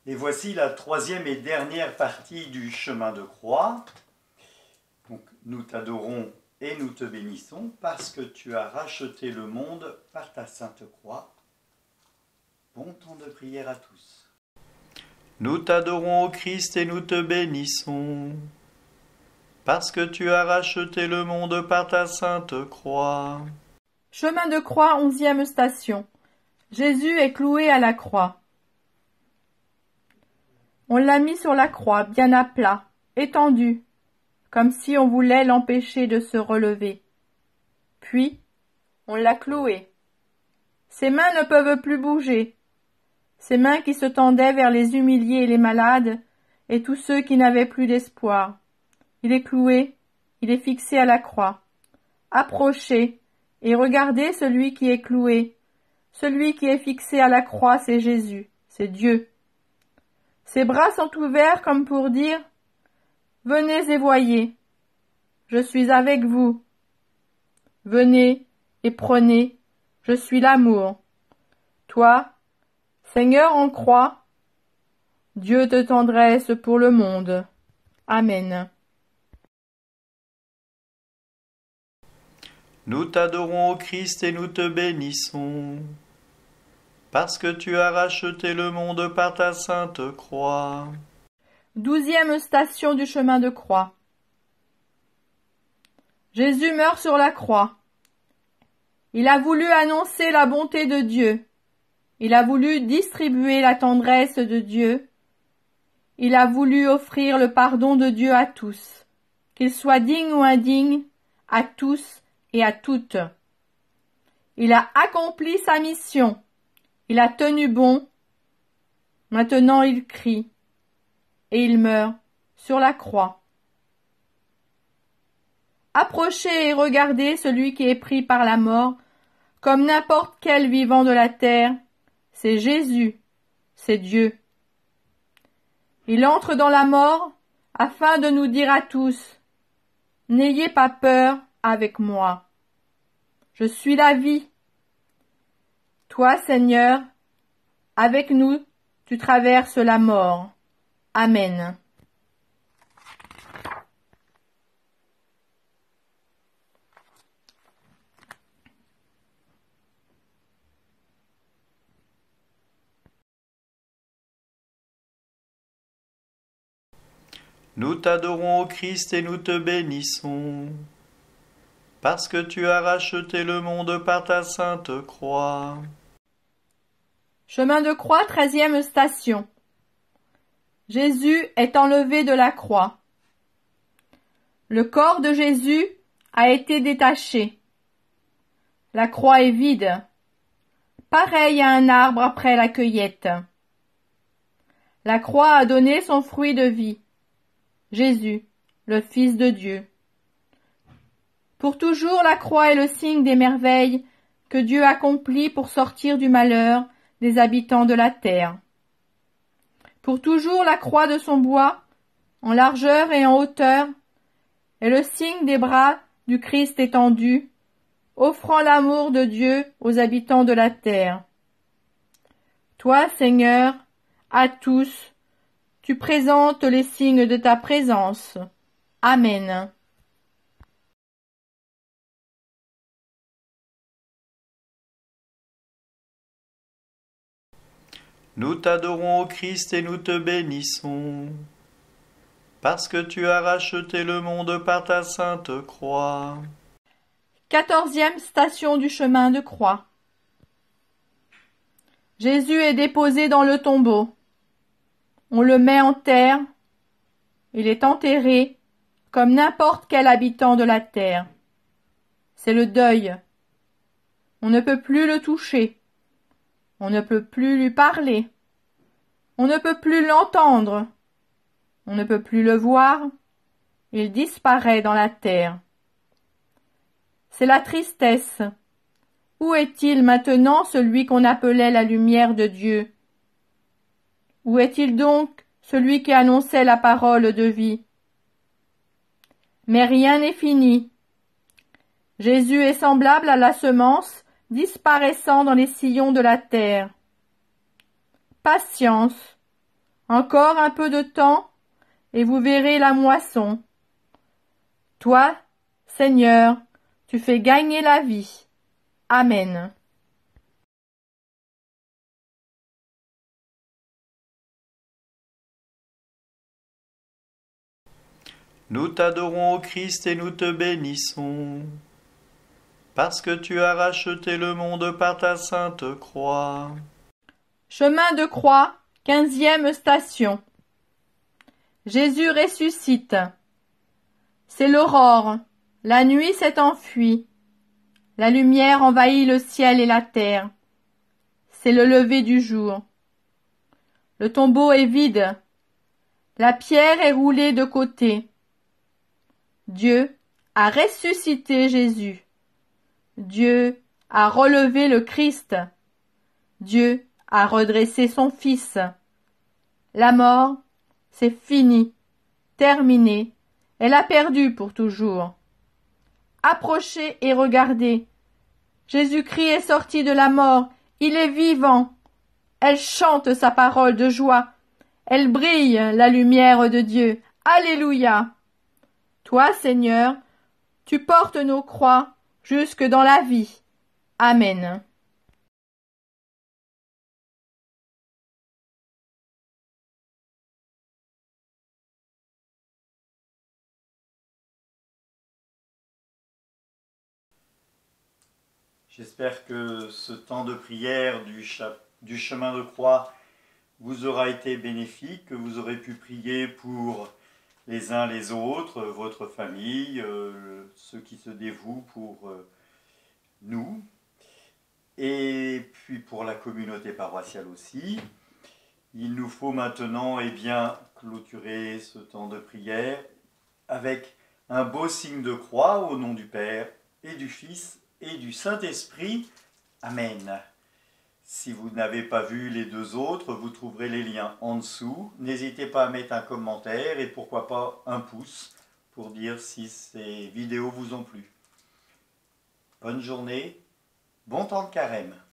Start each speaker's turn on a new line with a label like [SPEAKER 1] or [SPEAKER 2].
[SPEAKER 1] Et voici la troisième et dernière partie du chemin de croix. Donc, nous t'adorons et nous te bénissons parce que tu as racheté le monde par ta sainte croix. Bon temps de prière à tous.
[SPEAKER 2] Nous t'adorons, ô Christ, et nous te bénissons parce que tu as racheté le monde par ta sainte croix.
[SPEAKER 3] Chemin de croix, 11e station. Jésus est cloué à la croix. On l'a mis sur la croix, bien à plat, étendu, comme si on voulait l'empêcher de se relever. Puis, on l'a cloué. Ses mains ne peuvent plus bouger. Ses mains qui se tendaient vers les humiliés et les malades, et tous ceux qui n'avaient plus d'espoir. Il est cloué, il est fixé à la croix. Approchez et regardez celui qui est cloué. Celui qui est fixé à la croix, c'est Jésus, c'est Dieu. Ses bras sont ouverts comme pour dire « Venez et voyez, je suis avec vous. Venez et prenez, je suis l'amour. Toi, Seigneur en croix, Dieu te tendresse pour le monde. Amen. »
[SPEAKER 2] Nous t'adorons, ô Christ, et nous te bénissons parce que tu as racheté le monde par ta sainte croix.
[SPEAKER 3] 12e station du chemin de croix. Jésus meurt sur la croix. Il a voulu annoncer la bonté de Dieu. Il a voulu distribuer la tendresse de Dieu. Il a voulu offrir le pardon de Dieu à tous, qu'ils soient dignes ou indignes, à tous et à toutes. Il a accompli sa mission. Il a tenu bon. Maintenant il crie et il meurt sur la croix. Approchez et regardez celui qui est pris par la mort, comme n'importe quel vivant de la terre. C'est Jésus, c'est Dieu. Il entre dans la mort afin de nous dire à tous, « N'ayez pas peur avec moi. Je suis la vie. Toi, Seigneur, avec nous, tu traverses la mort. Amen. »
[SPEAKER 2] Nous t'adorons, ô Christ, et nous te bénissons parce que tu as racheté le monde par ta sainte croix.
[SPEAKER 3] Chemin de croix, 13e station. Jésus est enlevé de la croix. Le corps de Jésus a été détaché. La croix est vide, pareil à un arbre après la cueillette. La croix a donné son fruit de vie. Jésus, le Fils de Dieu. Pour toujours, la croix est le signe des merveilles que Dieu accomplit pour sortir du malheur des habitants de la terre. Pour toujours, la croix de son bois, en largeur et en hauteur, est le signe des bras du Christ étendu, offrant l'amour de Dieu aux habitants de la terre. Toi, Seigneur, à tous, tu présentes les signes de ta présence. Amen.
[SPEAKER 2] Nous t'adorons, ô Christ, et nous te bénissons parce que tu as racheté le monde par ta sainte croix.
[SPEAKER 3] 14e station du chemin de croix. Jésus est déposé dans le tombeau. On le met en terre. Il est enterré comme n'importe quel habitant de la terre. C'est le deuil. On ne peut plus le toucher. On ne peut plus lui parler. On ne peut plus l'entendre. On ne peut plus le voir. Il disparaît dans la terre. C'est la tristesse. Où est-il maintenant celui qu'on appelait la lumière de Dieu? Où est-il donc celui qui annonçait la parole de vie? Mais rien n'est fini. Jésus est semblable à la semence disparaissant dans les sillons de la terre. Patience, Encore un peu de temps, et vous verrez la moisson. Toi, Seigneur, tu fais gagner la vie. Amen.
[SPEAKER 2] Nous t'adorons, ô Christ, et nous te bénissons, parce que tu as racheté le monde par ta sainte croix.
[SPEAKER 3] Chemin de croix, 15e station. Jésus ressuscite. C'est l'aurore. La nuit s'est enfuie. La lumière envahit le ciel et la terre. C'est le lever du jour. Le tombeau est vide. La pierre est roulée de côté. Dieu a ressuscité Jésus. Dieu a relevé le Christ. Dieu a redressé son Fils. La mort, c'est fini, terminé. Elle a perdu pour toujours. Approchez et regardez. Jésus-Christ est sorti de la mort. Il est vivant. Elle chante sa parole de joie. Elle brille, la lumière de Dieu. Alléluia. Toi, Seigneur, tu portes nos croix jusque dans la vie. Amen.
[SPEAKER 1] J'espère que ce temps de prière du chemin de croix vous aura été bénéfique, que vous aurez pu prier pour les uns les autres, votre famille, ceux qui se dévouent pour nous, et puis pour la communauté paroissiale aussi. Il nous faut maintenant clôturer ce temps de prière avec un beau signe de croix au nom du Père et du Fils et du Saint-Esprit. Amen. Si vous n'avez pas vu les deux autres, vous trouverez les liens en dessous. N'hésitez pas à mettre un commentaire et pourquoi pas un pouce pour dire si ces vidéos vous ont plu. Bonne journée, bon temps de carême.